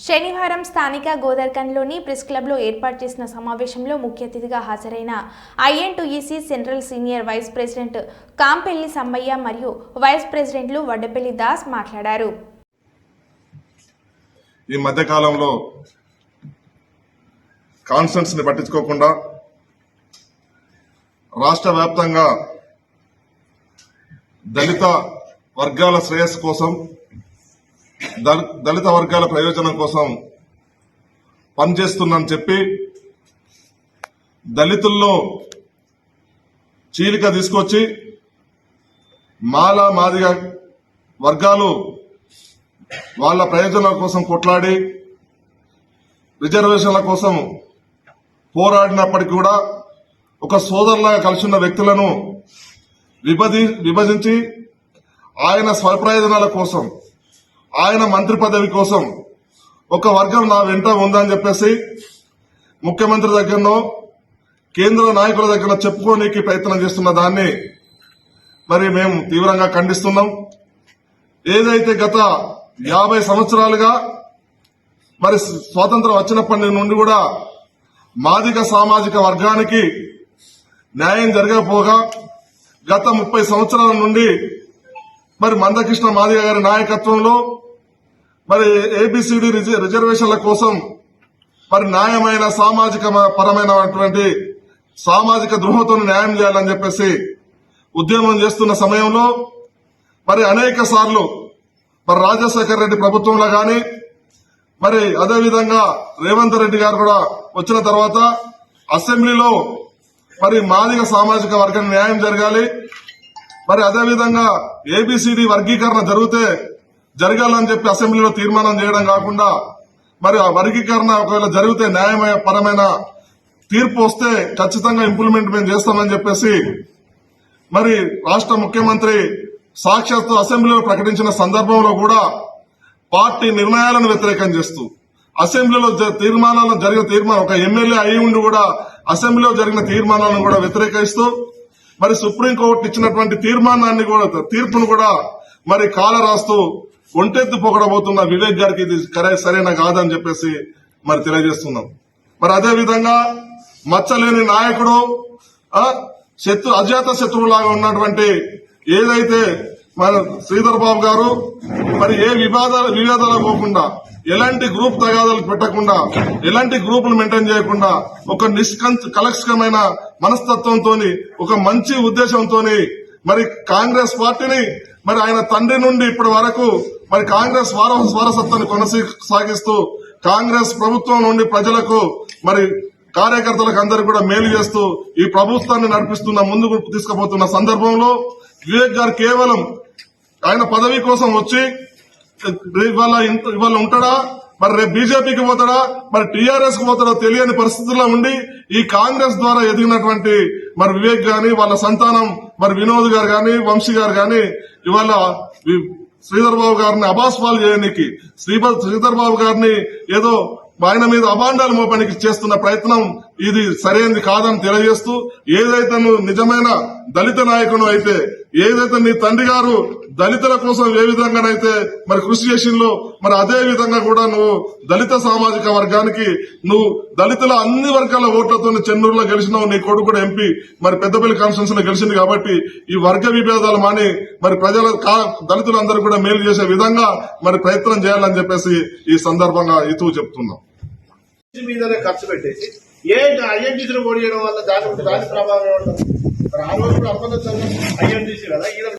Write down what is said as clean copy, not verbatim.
శనివారం స్థానిక గోదర్కన్లోని ప్రెస్ క్లబ్లో ఏర్పాటు చేసిన సమావేశంలో ముఖ్య అతిథిగా హాజరైన INTUC central senior vice president Kampelli Sammaiah మరియు వైస్ ప్రెసిడెంట్లు వడ్డపల్లి దాస్ మాట్లాడారు. ఈ మధ్య కాలంలో కాన్ఫరెన్స్ ని పట్టించుకోకుండా రాష్ట్ర వ్యాప్తంగా దళిత వర్గాల శ్రేయస్సు కోసం, దళిత వర్గాల ప్రయోజనం కోసం పనిచేస్తుందని చెప్పి దళితుల్లో చీలిక తీసుకొచ్చి మాదిగ వర్గాలు వాళ్ళ ప్రయోజనాల కోసం కొట్లాడి రిజర్వేషన్ల కోసం పోరాడినప్పటికీ కూడా ఒక సోదరులాగా కలిసి ఉన్న వ్యక్తులను విభజించి ఆయన స్వప్రయోజనాల కోసం, ఆయన మంత్రి పదవి కోసం ఒక వర్గం నా వెంట ఉందని చెప్పేసి ముఖ్యమంత్రి దగ్గరనో కేంద్ర నాయకుల దగ్గర చెప్పుకోనికి ప్రయత్నం చేస్తున్న దాన్ని మరి మేము తీవ్రంగా ఖండిస్తున్నాం. ఏదైతే గత 50 సంవత్సరాలుగా మరి స్వాతంత్రం వచ్చినప్పటి నుండి కూడా మాదిగ సామాజిక వర్గానికి న్యాయం జరగకపోగా గత 30 సంవత్సరాల నుండి మరి మందకృష్ణ మాదిగ గారి నాయకత్వంలో మరి ఏబిసిడి రిజర్వేషన్ల కోసం మరి న్యాయమైన సామాజిక పరమైనటువంటి సామాజిక ద్రోహంతో న్యాయం చేయాలని చెప్పేసి ఉద్యమం చేస్తున్న సమయంలో మరి అనేక సార్లు మరి రాజశేఖర రెడ్డి ప్రభుత్వంలో గాని మరి అదేవిధంగా రేవంత్ రెడ్డి గారు కూడా వచ్చిన తర్వాత అసెంబ్లీలో మరి మాదిగ సామాజిక వర్గానికి న్యాయం జరగాలి, మరి అదేవిధంగా ఏబిసిడి వర్గీకరణ జరగాలని చెప్పి అసెంబ్లీలో తీర్మానం చేయడం కాకుండా మరి ఆ వర్గీకరణ ఒకవేళ జరిగితే న్యాయపరమైన తీర్పు వస్తే ఖచ్చితంగా ఇంప్లిమెంట్ మేము చేస్తామని చెప్పేసి మరి రాష్ట్ర ముఖ్యమంత్రి సాక్షాత్తు అసెంబ్లీలో ప్రకటించిన సందర్భంలో కూడా పార్టీ నిర్ణయాలను వ్యతిరేకం చేస్తూ అసెంబ్లీలో జరిగిన తీర్మానం ఒక ఎమ్మెల్యే అయి ఉండి కూడా అసెంబ్లీలో జరిగిన తీర్మానాలను కూడా వ్యతిరేకిస్తూ మరి సుప్రీంకోర్టు ఇచ్చినటువంటి తీర్పును కూడా మరి కాల రాస్తూ ఒంటెత్తు పొగడబోతున్న వివేక్ గారికి ఇది సరైన కాదని చెప్పేసి మరి తెలియజేస్తున్నాం. మరి అదేవిధంగా మచ్చలేని నాయకుడు అజాత శత్రువులాగా ఉన్నటువంటి ఏదైతే మన శ్రీధర్ బాబు గారు మరి ఏ వివాదాలు పోకుండా, ఎలాంటి గ్రూప్ తగాదాలు పెట్టకుండా, ఎలాంటి గ్రూపులు మెయింటైన్ చేయకుండా ఒక కలక్షకమైన మనస్తత్వంతో ఒక మంచి ఉద్దేశంతో మరి కాంగ్రెస్ పార్టీని మరి ఆయన తండ్రి నుండి ఇప్పటి వరకు మరి కాంగ్రెస్ వారసత్వాన్ని కొనసాగిస్తూ కాంగ్రెస్ ప్రభుత్వం నుండి ప్రజలకు మరి కార్యకర్తలకు అందరికీ కూడా మేలు చేస్తూ ఈ ప్రభుత్వాన్ని నడిపిస్తున్న ముందుకు తీసుకుపోతున్న సందర్భంలో వివేక్ గారు కేవలం ఆయన పదవి కోసం వచ్చి ఇవాళ ఉంటాడా, మరి రేపు బీజేపీకి పోతాడా, మరి టీఆర్ఎస్ కు పోతాడో తెలియని పరిస్థితుల్లో ఉండి ఈ కాంగ్రెస్ ద్వారా ఎదిగినటువంటి మరి వివేక్ గాని వాళ్ళ సంతానం మరి వినోద్ గారు గాని వంశీ గారు గాని ఇవాళ శ్రీధర్ బాబు గారిని అబాస్పాలు చేయడానికి శ్రీధర్ బాబు గారిని ఏదో ఆయన మీద అభాండాలు మోపడానికి చేస్తున్న ప్రయత్నం ఇది సరైనది కాదని తెలియజేస్తూ, ఏదైతే నువ్వు నిజమైన దళిత నాయకుడు అయితే, ఏదైతే నీ తండ్రి గారు దళితుల కోసం ఏ విధంగానైతే మరి కృషి చేసిందో మరి అదే విధంగా కూడా నువ్వు దళిత సామాజిక వర్గానికి నువ్వు దళితుల అన్ని వర్గాల ఓట్లతో చెన్నూరులో గెలిచినావు. నీ కొడుకు కూడా ఎంపీ మరి పెద్దపల్లి కాన్స్టిట్యూన్స్ లో గెలిచింది కాబట్టి ఈ వర్గ విభేదాలు మాని మరి దళితులందరూ కూడా మేలు చేసే విధంగా మరి ప్రయత్నం చేయాలని చెప్పేసి ఈ సందర్భంగా ఇతూ చెప్తున్నాం. మీదనే ఖర్చు పెట్టేసి ఐఎన్టీసీలో ఓడి చేయడం వల్ల దాని ప్రభావం ఏమంటారు? ఆ రోజు కూడా అప్పగించాలి ఐఎన్టీసీ కదా.